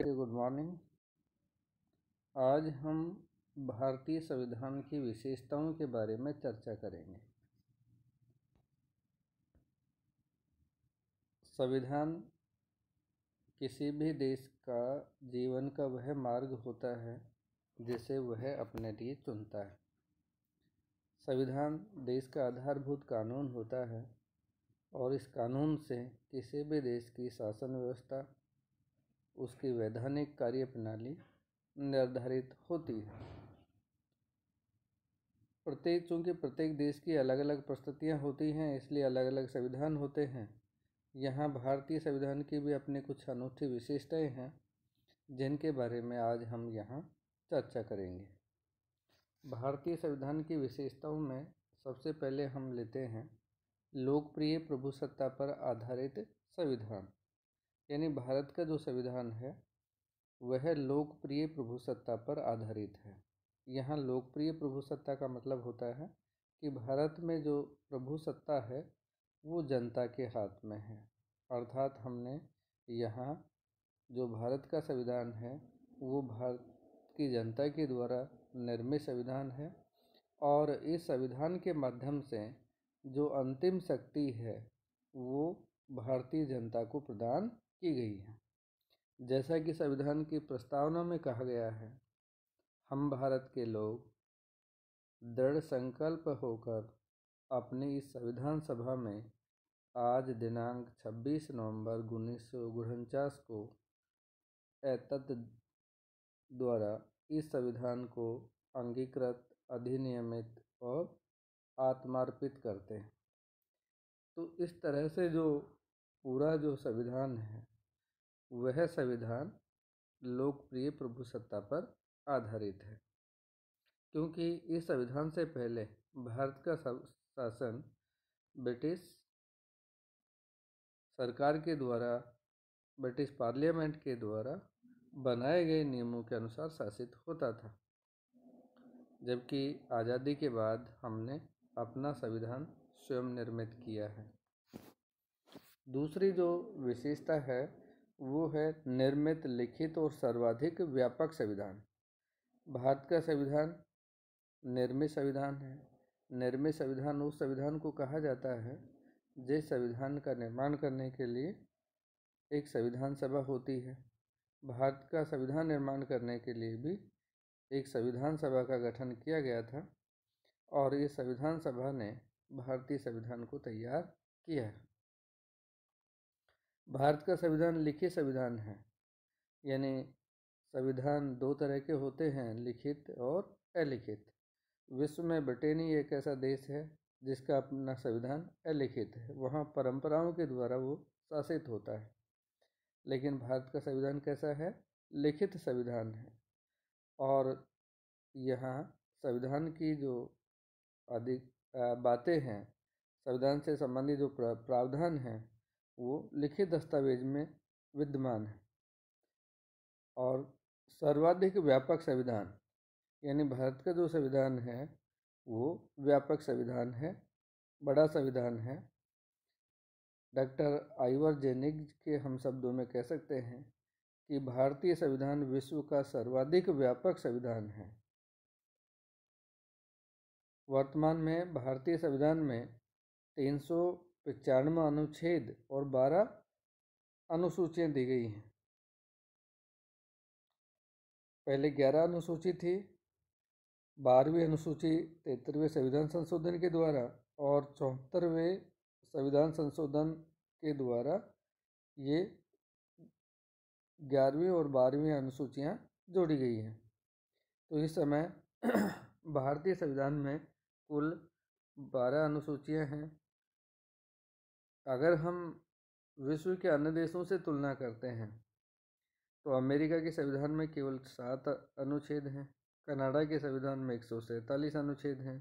Good morning. आज हम भारतीय संविधान की विशेषताओं के बारे में चर्चा करेंगे। संविधान किसी भी देश का जीवन का वह मार्ग होता है जिसे वह अपने लिए चुनता है। संविधान देश का आधारभूत कानून होता है और इस कानून से किसी भी देश की शासन व्यवस्था, उसकी वैधानिक कार्य प्रणाली निर्धारित होती है। चूँकि प्रत्येक देश की अलग अलग परिस्थितियाँ होती हैं, इसलिए अलग अलग संविधान होते हैं। यहाँ भारतीय संविधान की भी अपनी कुछ अनूठी विशेषताएं हैं जिनके बारे में आज हम यहाँ चर्चा करेंगे। भारतीय संविधान की विशेषताओं में सबसे पहले हम लेते हैं लोकप्रिय प्रभुसत्ता पर आधारित संविधान। यानी भारत का जो संविधान है वह लोकप्रिय प्रभुसत्ता पर आधारित है। यहाँ लोकप्रिय प्रभुसत्ता का मतलब होता है कि भारत में जो प्रभुसत्ता है वो जनता के हाथ में है। अर्थात हमने यहाँ जो भारत का संविधान है वो भारत की जनता के द्वारा निर्मित संविधान है और इस संविधान के माध्यम से जो अंतिम शक्ति है वो भारतीय जनता को प्रदान की गई है। जैसा कि संविधान की प्रस्तावना में कहा गया है, हम भारत के लोग दृढ़ संकल्प होकर अपनी इस संविधान सभा में आज दिनांक 26 नवंबर 1949 को एतत् द्वारा इस संविधान को अंगीकृत, अधिनियमित और आत्मार्पित करते हैं। तो इस तरह से जो पूरा जो संविधान है वह संविधान लोकप्रिय प्रभुसत्ता पर आधारित है, क्योंकि इस संविधान से पहले भारत का शासन ब्रिटिश सरकार के द्वारा, ब्रिटिश पार्लियामेंट के द्वारा बनाए गए नियमों के अनुसार शासित होता था, जबकि आज़ादी के बाद हमने अपना संविधान स्वयं निर्मित किया है। दूसरी जो विशेषता है वो है निर्मित, लिखित और सर्वाधिक व्यापक संविधान। भारत का संविधान निर्मित संविधान है। निर्मित संविधान उस संविधान को कहा जाता है जिस संविधान का निर्माण करने के लिए एक संविधान सभा होती है। भारत का संविधान निर्माण करने के लिए भी एक संविधान सभा का गठन किया गया था और ये संविधान सभा ने भारतीय संविधान को तैयार किया है। भारत का संविधान लिखित संविधान है, यानी संविधान दो तरह के होते हैं, लिखित और अलिखित। विश्व में ब्रिटेन ही एक ऐसा देश है जिसका अपना संविधान अलिखित है, वहाँ परंपराओं के द्वारा वो शासित होता है। लेकिन भारत का संविधान कैसा है? लिखित संविधान है। और यहाँ संविधान की जो अधिक बातें हैं, संविधान से संबंधित जो प्रावधान हैं वो लिखित दस्तावेज में विद्यमान है। और सर्वाधिक व्यापक संविधान, यानी भारत का जो संविधान है वो व्यापक संविधान है, बड़ा संविधान है। डॉक्टर आइवर जेनिंग्स के हम शब्दों में कह सकते हैं कि भारतीय संविधान विश्व का सर्वाधिक व्यापक संविधान है। वर्तमान में भारतीय संविधान में 395 अनुच्छेद और 12 अनुसूचियाँ दी गई हैं। पहले 11 अनुसूची थी, 12वीं अनुसूची 73वें संविधान संशोधन के द्वारा और 74वें संविधान संशोधन के द्वारा ये 11वीं और 12वीं अनुसूचियाँ जोड़ी गई हैं। तो इस समय भारतीय संविधान में कुल 12 अनुसूचियाँ हैं। अगर हम विश्व के अन्य देशों से तुलना करते हैं तो अमेरिका के संविधान में केवल 7 अनुच्छेद हैं, कनाडा के संविधान में 147 अनुच्छेद हैं,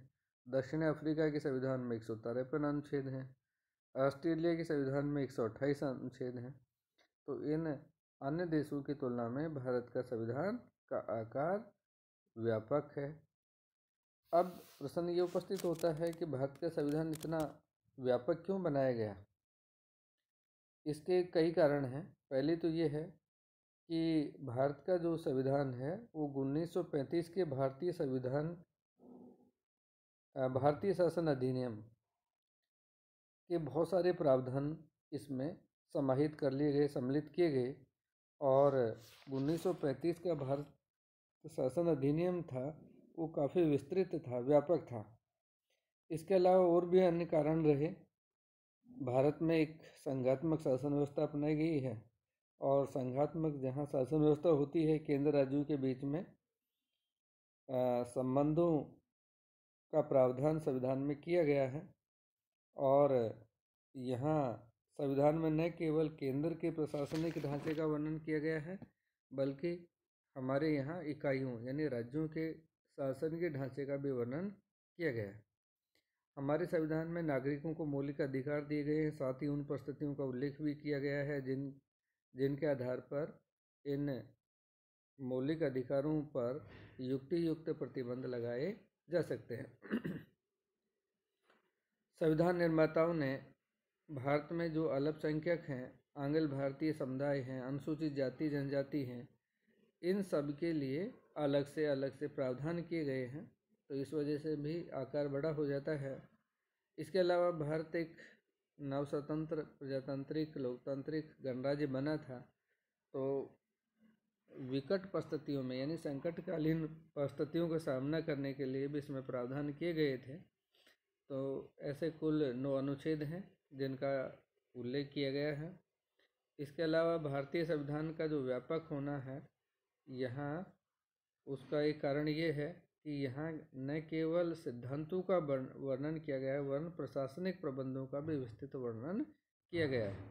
दक्षिण अफ्रीका के संविधान में 153 अनुच्छेद हैं, ऑस्ट्रेलिया के संविधान में 128 अनुच्छेद हैं। तो इन अन्य देशों की तुलना में भारत का संविधान का आकार व्यापक है। अब प्रश्न ये उपस्थित होता है कि भारत का संविधान इतना व्यापक क्यों बनाया गया? इसके कई कारण हैं। पहले तो ये है कि भारत का जो संविधान है वो 1935 के भारतीय शासन अधिनियम के बहुत सारे प्रावधान इसमें समाहित कर लिए गए, सम्मिलित किए गए। और 1935 का भारत शासन अधिनियम था वो काफ़ी विस्तृत था, व्यापक था। इसके अलावा और भी अन्य कारण रहे। भारत में एक संघात्मक शासन व्यवस्था अपनाई गई है, और संघात्मक जहाँ शासन व्यवस्था होती है केंद्र राज्यों के बीच में संबंधों का प्रावधान संविधान में किया गया है। और यहाँ संविधान में न केवल केंद्र के प्रशासनिक ढांचे का वर्णन किया गया है, बल्कि हमारे यहाँ इकाइयों यानी राज्यों के शासन के ढांचे का भी वर्णन किया गया है। हमारे संविधान में नागरिकों को मौलिक अधिकार दिए गए हैं, साथ ही उन परिस्थितियों का उल्लेख भी किया गया है जिनके आधार पर इन मौलिक अधिकारों पर युक्ति युक्त प्रतिबंध लगाए जा सकते हैं। संविधान निर्माताओं ने भारत में जो अल्पसंख्यक हैं, आंग्ल भारतीय समुदाय हैं, अनुसूचित जाति जनजाति हैं, इन सब के लिए अलग से प्रावधान किए गए हैं, तो इस वजह से भी आकार बड़ा हो जाता है। इसके अलावा भारत एक नवस्वतंत्र प्रजातांत्रिक लोकतांत्रिक गणराज्य बना था, तो विकट परिस्थितियों में यानी संकटकालीन परिस्थितियों का सामना करने के लिए भी इसमें प्रावधान किए गए थे। तो ऐसे कुल 9 अनुच्छेद हैं जिनका उल्लेख किया गया है। इसके अलावा भारतीय संविधान का जो व्यापक होना है, यहाँ उसका एक कारण ये है कि यहाँ न केवल सिद्धांतों का वर्णन किया गया है, वरन प्रशासनिक प्रबंधों का भी विस्तृत वर्णन किया गया है।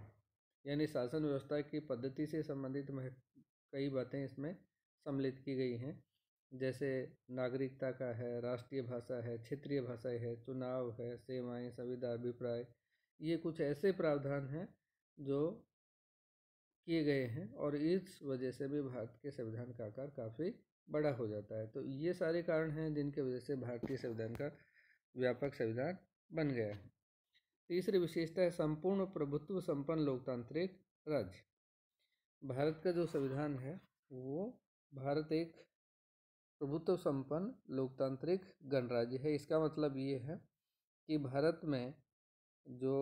यानी शासन व्यवस्था की पद्धति से संबंधित कई बातें इसमें सम्मिलित की गई हैं, जैसे नागरिकता का है, राष्ट्रीय भाषा है, क्षेत्रीय भाषाएं है, चुनाव है, सेवाएं, संविदा, अभिप्राय। ये कुछ ऐसे प्रावधान हैं जो किए गए हैं, और इस वजह से भी भारत के संविधान का आकार काफ़ी बड़ा हो जाता है। तो ये सारे कारण हैं जिनके वजह से भारतीय संविधान का व्यापक संविधान बन गया है। तीसरी विशेषता है संपूर्ण प्रभुत्व संपन्न लोकतांत्रिक राज्य। भारत का जो संविधान है वो भारत एक प्रभुत्व संपन्न लोकतांत्रिक गणराज्य है। इसका मतलब ये है कि भारत में जो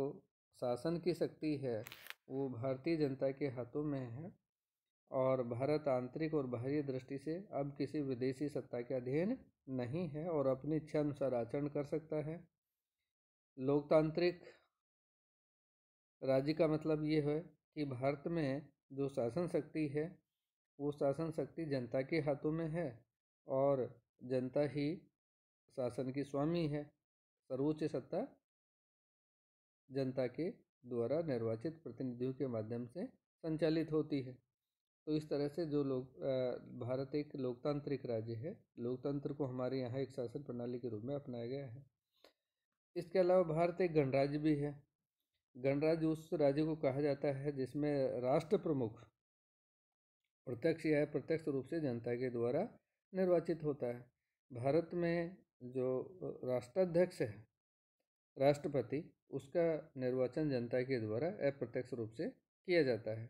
शासन की शक्ति है वो भारतीय जनता के हाथों में है, और भारत आंतरिक और बाहरी दृष्टि से अब किसी विदेशी सत्ता के अधीन नहीं है और अपनी इच्छा अनुसार आचरण कर सकता है। लोकतांत्रिक राज्य का मतलब ये है कि भारत में जो शासन शक्ति है वो शासन शक्ति जनता के हाथों में है, और जनता ही शासन की स्वामी है। सर्वोच्च सत्ता जनता के द्वारा निर्वाचित प्रतिनिधियों के माध्यम से संचालित होती है। तो इस तरह से जो भारत एक लोकतांत्रिक राज्य है, लोकतंत्र को हमारे यहाँ एक शासन प्रणाली के रूप में अपनाया गया है। इसके अलावा भारत एक गणराज्य भी है। गणराज्य उस राज्य को कहा जाता है जिसमें राष्ट्र प्रमुख प्रत्यक्ष या अप्रत्यक्ष रूप से जनता के द्वारा निर्वाचित होता है। भारत में जो राष्ट्राध्यक्ष है, राष्ट्रपति, उसका निर्वाचन जनता के द्वारा अप्रत्यक्ष रूप से किया जाता है।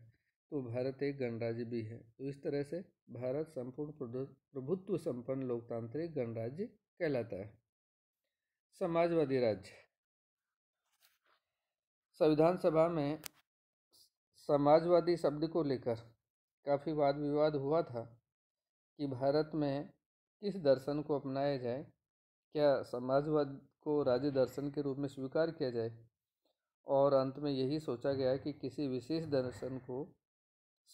तो भारत एक गणराज्य भी है। तो इस तरह से भारत संपूर्ण प्रभुत्व संपन्न लोकतांत्रिक गणराज्य कहलाता है। समाजवादी राज्य। संविधान सभा में समाजवादी शब्द को लेकर काफ़ी वाद विवाद हुआ था कि भारत में किस दर्शन को अपनाया जाए, क्या समाजवाद को राज्य दर्शन के रूप में स्वीकार किया जाए, और अंत में यही सोचा गया कि किसी विशेष दर्शन को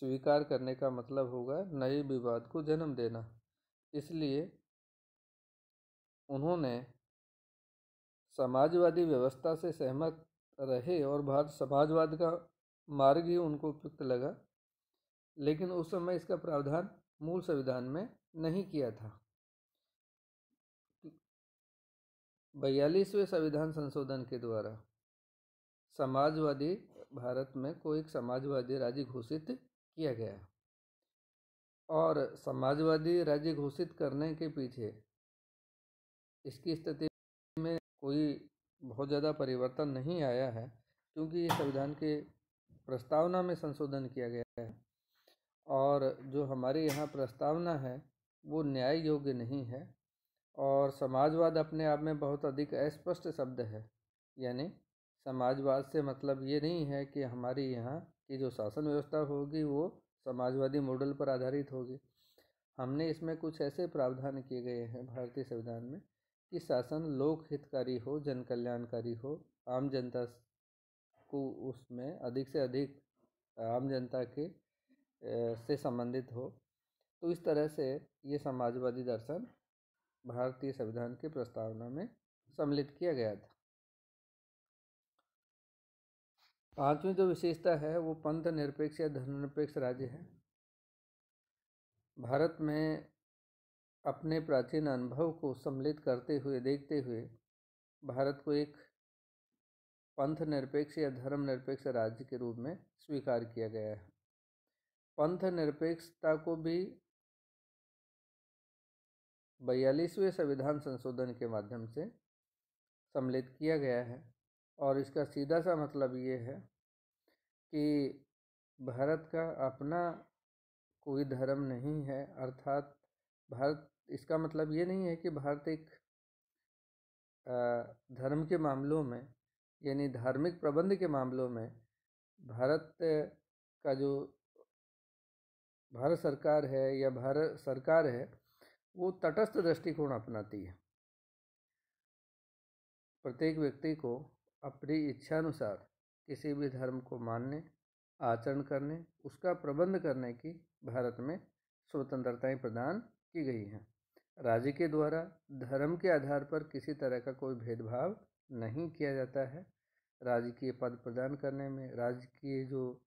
स्वीकार करने का मतलब होगा नए विवाद को जन्म देना। इसलिए उन्होंने समाजवादी व्यवस्था से सहमत रहे और भारत समाजवाद का मार्ग ही उनको उपयुक्त लगा, लेकिन उस समय इसका प्रावधान मूल संविधान में नहीं किया था। 42वें संविधान संशोधन के द्वारा समाजवादी भारत में को एक समाजवादी राज्य घोषित किया गया, और समाजवादी राज्य घोषित करने के पीछे इसकी स्थिति में कोई बहुत ज़्यादा परिवर्तन नहीं आया है, क्योंकि ये संविधान के प्रस्तावना में संशोधन किया गया है। और जो हमारे यहाँ प्रस्तावना है वो न्याय योग्य नहीं है। और समाजवाद अपने आप में बहुत अधिक अस्पष्ट शब्द है। यानी समाजवाद से मतलब ये नहीं है कि हमारी यहाँ की जो शासन व्यवस्था होगी वो समाजवादी मॉडल पर आधारित होगी। हमने इसमें कुछ ऐसे प्रावधान किए गए हैं भारतीय संविधान में कि शासन लोक हितकारी हो, जन कल्याणकारी हो, आम जनता को उसमें अधिक से अधिक आम जनता के से संबंधित हो। तो इस तरह से ये समाजवादी दर्शन भारतीय संविधान की प्रस्तावना में सम्मिलित किया गया था। पांचवी जो विशेषता है वो पंथ निरपेक्ष या धर्मनिरपेक्ष राज्य है। भारत में अपने प्राचीन अनुभव को सम्मिलित करते हुए देखते हुए भारत को एक पंथ निरपेक्ष या धर्म निरपेक्ष राज्य के रूप में स्वीकार किया गया है। पंथ निरपेक्षता को भी 42वें संविधान संशोधन के माध्यम से सम्मिलित किया गया है। और इसका सीधा सा मतलब ये है कि भारत का अपना कोई धर्म नहीं है, अर्थात भारत, इसका मतलब ये नहीं है कि भारत एक धर्म के मामलों में यानी धार्मिक प्रबंध के मामलों में भारत का जो भारत सरकार है या भारत सरकार है वो तटस्थ दृष्टिकोण अपनाती है। प्रत्येक व्यक्ति को अपनी इच्छानुसार किसी भी धर्म को मानने, आचरण करने, उसका प्रबंध करने की भारत में स्वतंत्रताएं प्रदान की गई हैं। राज्य के द्वारा धर्म के आधार पर किसी तरह का कोई भेदभाव नहीं किया जाता है। राजकीय पद प्रदान करने में, राज्य की जो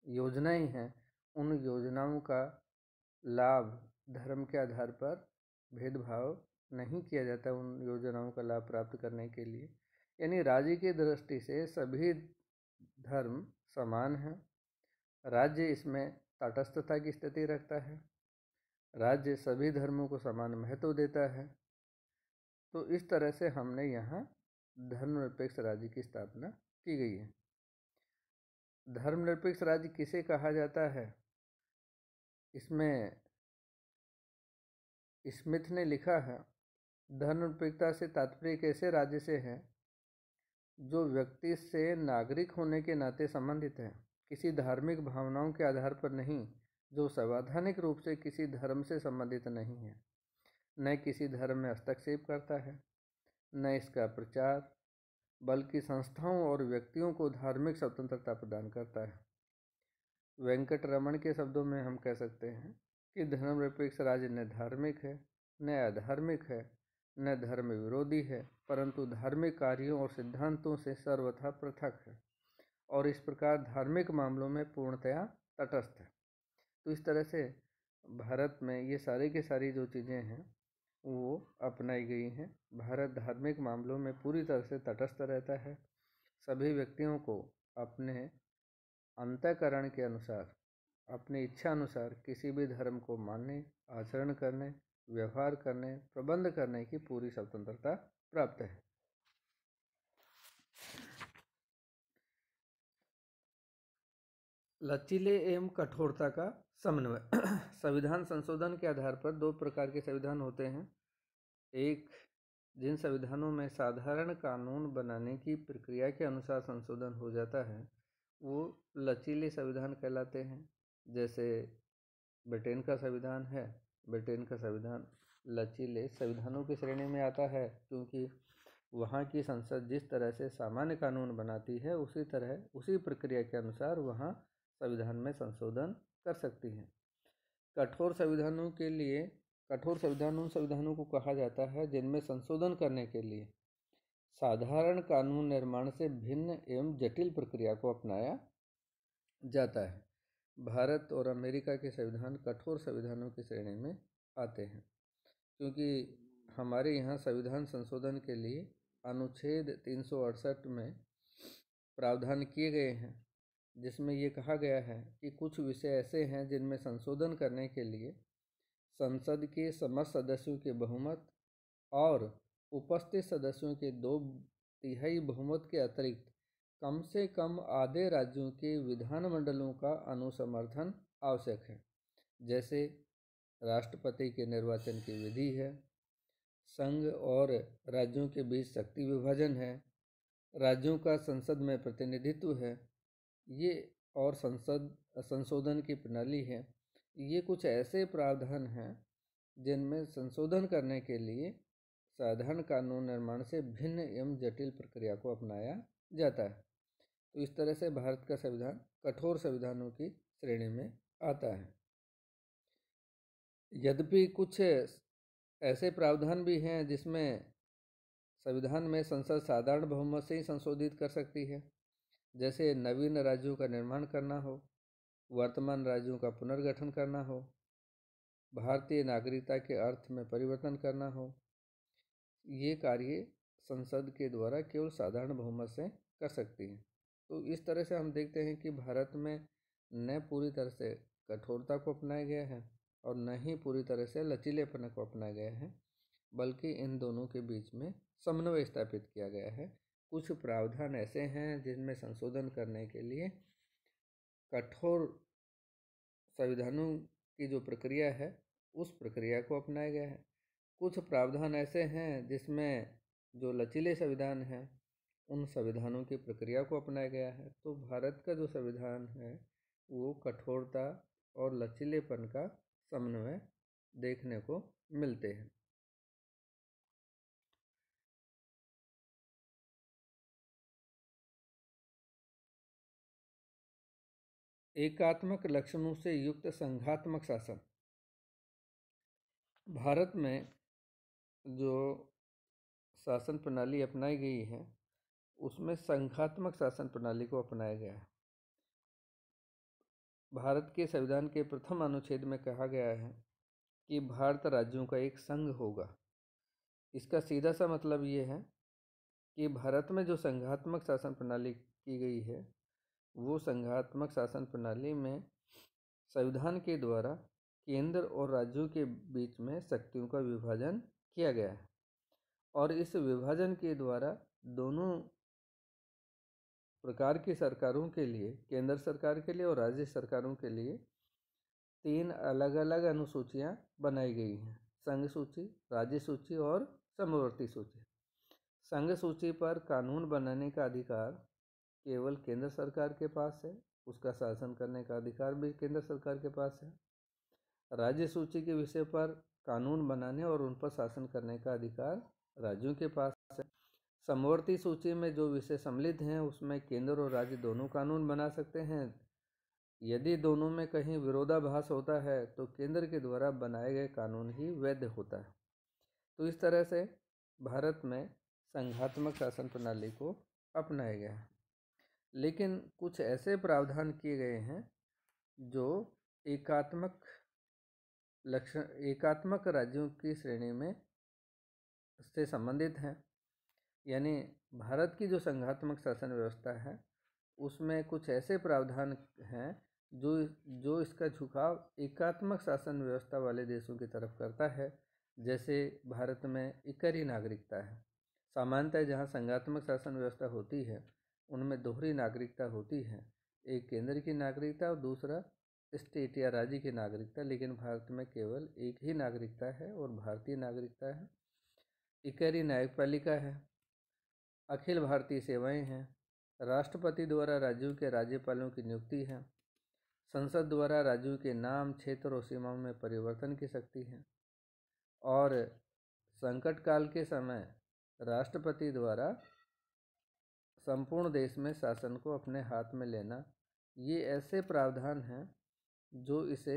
योजनाएं हैं उन योजनाओं का लाभ धर्म के आधार पर भेदभाव नहीं किया जाता उन योजनाओं का लाभ प्राप्त करने के लिए। यानी राज्य की दृष्टि से सभी धर्म समान हैं। राज्य इसमें तटस्थता की स्थिति रखता है। राज्य सभी धर्मों को समान महत्व देता है। तो इस तरह से हमने यहाँ धर्मनिरपेक्ष राज्य की स्थापना की गई है। धर्मनिरपेक्ष राज्य किसे कहा जाता है? इसमें स्मिथ ने लिखा है, धर्मनिरपेक्षता से तात्पर्य एक ऐसे राज्य से है जो व्यक्ति से नागरिक होने के नाते संबंधित है, किसी धार्मिक भावनाओं के आधार पर नहीं, जो संवैधानिक रूप से किसी धर्म से संबंधित नहीं है, न किसी धर्म में हस्तक्षेप करता है, न इसका प्रचार, बल्कि संस्थाओं और व्यक्तियों को धार्मिक स्वतंत्रता प्रदान करता है। वेंकट रमन के शब्दों में हम कह सकते हैं कि धर्मनिरपेक्ष राज्य न धार्मिक है, न अधार्मिक है, न धर्म विरोधी है, परंतु धार्मिक कार्यों और सिद्धांतों से सर्वथा पृथक है और इस प्रकार धार्मिक मामलों में पूर्णतया तटस्थ है। तो इस तरह से भारत में ये सारी की सारी जो चीज़ें हैं वो अपनाई गई हैं। भारत धार्मिक मामलों में पूरी तरह से तटस्थ रहता है। सभी व्यक्तियों को अपने अंतःकरण के अनुसार, अपनी इच्छा अनुसार किसी भी धर्म को मानने, आचरण करने, व्यवहार करने, प्रबंध करने की पूरी स्वतंत्रता प्राप्त है। लचीले एवं कठोरता का समन्वय। संविधान संशोधन के आधार पर दो प्रकार के संविधान होते हैं। एक, जिन संविधानों में साधारण कानून बनाने की प्रक्रिया के अनुसार संशोधन हो जाता है वो लचीले संविधान कहलाते हैं। जैसे ब्रिटेन का संविधान है। ब्रिटेन का संविधान लचीले संविधानों की श्रेणी में आता है क्योंकि वहाँ की संसद जिस तरह से सामान्य कानून बनाती है उसी तरह उसी प्रक्रिया के अनुसार वहाँ संविधान में संशोधन कर सकती है। कठोर संविधान उन संविधानों को कहा जाता है जिनमें संशोधन करने के लिए साधारण कानून निर्माण से भिन्न एवं जटिल प्रक्रिया को अपनाया जाता है। भारत और अमेरिका के संविधान कठोर संविधानों की श्रेणी में आते हैं क्योंकि हमारे यहाँ संविधान संशोधन के लिए अनुच्छेद 368 में प्रावधान किए गए हैं जिसमें ये कहा गया है कि कुछ विषय ऐसे हैं जिनमें संशोधन करने के लिए संसद के समस्त सदस्यों के बहुमत और उपस्थित सदस्यों के 2/3 बहुमत के अतिरिक्त कम से कम आधे राज्यों के विधानमंडलों का अनुसमर्थन आवश्यक है। जैसे राष्ट्रपति के निर्वाचन की विधि है, संघ और राज्यों के बीच शक्ति विभाजन है, राज्यों का संसद में प्रतिनिधित्व है, ये और संशोधन की प्रणाली है। ये कुछ ऐसे प्रावधान हैं जिनमें संशोधन करने के लिए साधारण कानून निर्माण से भिन्न एवं जटिल प्रक्रिया को अपनाया जाता है। तो इस तरह से भारत का संविधान कठोर संविधानों की श्रेणी में आता है। यद्यपि कुछ ऐसे प्रावधान भी हैं जिसमें संविधान में संसद साधारण बहुमत से ही संशोधित कर सकती है, जैसे नवीन राज्यों का निर्माण करना हो, वर्तमान राज्यों का पुनर्गठन करना हो, भारतीय नागरिकता के अर्थ में परिवर्तन करना हो। ये कार्य संसद के द्वारा केवल साधारण बहुमत से कर सकती है। तो इस तरह से हम देखते हैं कि भारत में न पूरी तरह से कठोरता को अपनाया गया है और न ही पूरी तरह से लचीलेपन को अपनाया गया है, बल्कि इन दोनों के बीच में समन्वय स्थापित किया गया है। कुछ प्रावधान ऐसे हैं जिनमें संशोधन करने के लिए कठोर संविधानों की जो प्रक्रिया है उस प्रक्रिया को अपनाया गया है। कुछ प्रावधान ऐसे हैं जिसमें जो लचीले संविधान हैं उन संविधानों की प्रक्रिया को अपनाया गया है। तो भारत का जो संविधान है वो कठोरता और लचीलेपन का समन्वय देखने को मिलते हैं। एकात्मक लक्षणों से युक्त संघात्मक शासन। भारत में जो शासन प्रणाली अपनाई गई है उसमें संघात्मक शासन प्रणाली को अपनाया गया है। भारत के संविधान के प्रथम अनुच्छेद में कहा गया है कि भारत राज्यों का एक संघ होगा। इसका सीधा सा मतलब ये है कि भारत में जो संघात्मक शासन प्रणाली की गई है वो संघात्मक शासन प्रणाली में संविधान के द्वारा केंद्र और राज्यों के बीच में शक्तियों का विभाजन किया गया है और इस विभाजन के द्वारा दोनों प्रकार की सरकारों के लिए, केंद्र सरकार के लिए और राज्य सरकारों के लिए 3 अलग अलग अनुसूचियां बनाई गई हैं: संघ सूची, राज्य सूची और समवर्ती सूची। संघ सूची पर कानून बनाने का अधिकार केवल केंद्र सरकार के पास है, उसका शासन करने का अधिकार भी केंद्र सरकार के पास है। राज्य सूची के विषय पर कानून बनाने और उन पर शासन करने का अधिकार राज्यों के पास है। समवर्ती सूची में जो विषय सम्मिलित हैं उसमें केंद्र और राज्य दोनों कानून बना सकते हैं। यदि दोनों में कहीं विरोधाभास होता है तो केंद्र के द्वारा बनाए गए कानून ही वैध होता है। तो इस तरह से भारत में संघात्मक शासन प्रणाली को अपनाया गया है। लेकिन कुछ ऐसे प्रावधान किए गए हैं जो एकात्मक राज्यों की श्रेणी में से संबंधित हैं। यानी भारत की जो संघात्मक शासन व्यवस्था है उसमें कुछ ऐसे प्रावधान हैं जो इसका झुकाव एकात्मक शासन व्यवस्था वाले देशों की तरफ करता है। जैसे भारत में इकहरी नागरिकता है। सामान्यतः जहाँ संघात्मक शासन व्यवस्था होती है उनमें दोहरी नागरिकता होती है, एक केंद्र की नागरिकता और दूसरा स्टेट या राज्य की नागरिकता, लेकिन भारत में केवल एक ही नागरिकता है और भारतीय नागरिकता है। इकहरी न्यायपालिका है, अखिल भारतीय सेवाएं हैं, राष्ट्रपति द्वारा राज्यों के राज्यपालों की नियुक्ति है, संसद द्वारा राज्यों के नाम, क्षेत्र और सीमाओं में परिवर्तन की शक्ति है और संकट काल के समय राष्ट्रपति द्वारा संपूर्ण देश में शासन को अपने हाथ में लेना। ये ऐसे प्रावधान हैं जो इसे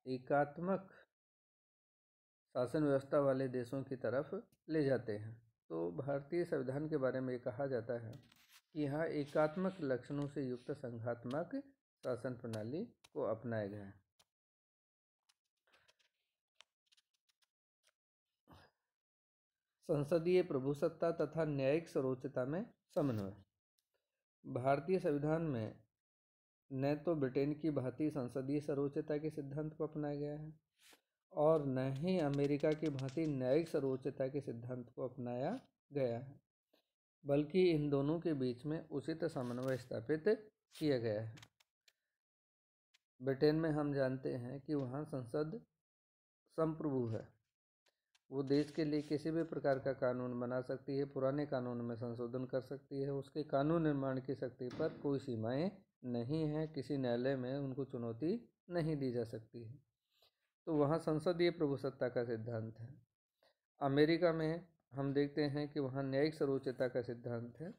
एकात्मक शासन व्यवस्था वाले देशों की तरफ ले जाते हैं। तो भारतीय संविधान के बारे में ये कहा जाता है कि यहाँ एकात्मक लक्षणों से युक्त संघात्मक शासन प्रणाली को अपनाया गया है। संसदीय प्रभुसत्ता तथा न्यायिक सर्वोच्चता में समन्वय। भारतीय संविधान में न तो ब्रिटेन की भांति संसदीय सर्वोच्चता के सिद्धांत को अपनाया गया है और न ही अमेरिका की भांति न्यायिक सर्वोच्चता के सिद्धांत को अपनाया गया है। बल्कि इन दोनों के बीच में उचित समन्वय स्थापित किया गया है। ब्रिटेन में हम जानते हैं कि वहाँ संसद संप्रभु है, वो देश के लिए किसी भी प्रकार का कानून बना सकती है, पुराने कानून में संशोधन कर सकती है, उसके कानून निर्माण की शक्ति पर कोई सीमाएं नहीं हैं, किसी न्यायालय में उनको चुनौती नहीं दी जा सकती है। तो वहाँ संसदीय प्रभुसत्ता का सिद्धांत है। अमेरिका में हम देखते हैं कि वहाँ न्यायिक सर्वोच्चता का सिद्धांत है,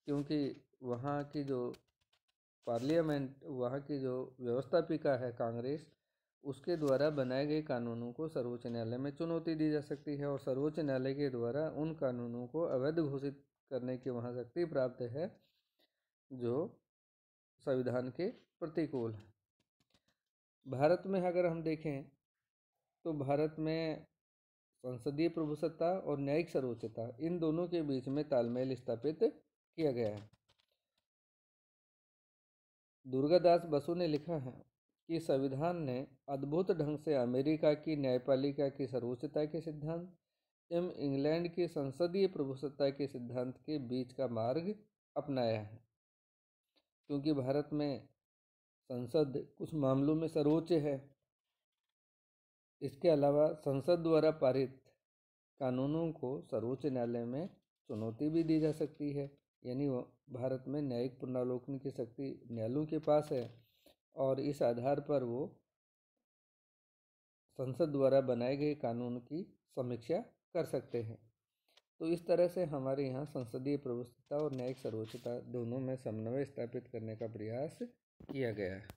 क्योंकि वहाँ की जो पार्लियामेंट, वहाँ की जो व्यवस्थापिका है कांग्रेस, उसके द्वारा बनाए गए कानूनों को सर्वोच्च न्यायालय में चुनौती दी जा सकती है और सर्वोच्च न्यायालय के द्वारा उन कानूनों को अवैध घोषित करने की वहाँ शक्ति प्राप्त है, जो संविधान के प्रतिकूल है। भारत में अगर हम देखें तो भारत में संसदीय प्रभुसत्ता और न्यायिक सर्वोच्चता, इन दोनों के बीच में तालमेल स्थापित किया गया है। दुर्गादास बसु ने लिखा है कि संविधान ने अद्भुत ढंग से अमेरिका की न्यायपालिका की सर्वोच्चता के सिद्धांत एवं इंग्लैंड की संसदीय प्रभुसत्ता के सिद्धांत के बीच का मार्ग अपनाया है। क्योंकि भारत में संसद कुछ मामलों में सर्वोच्च है, इसके अलावा संसद द्वारा पारित कानूनों को सर्वोच्च न्यायालय में चुनौती भी दी जा सकती है। यानी भारत में न्यायिक पुनरावलोकन की शक्ति न्यायालयों के पास है और इस आधार पर वो संसद द्वारा बनाए गए कानून की समीक्षा कर सकते हैं। तो इस तरह से हमारे यहाँ संसदीय प्रभुसत्ता और न्यायिक सर्वोच्चता दोनों में समन्वय स्थापित करने का प्रयास किया गया है।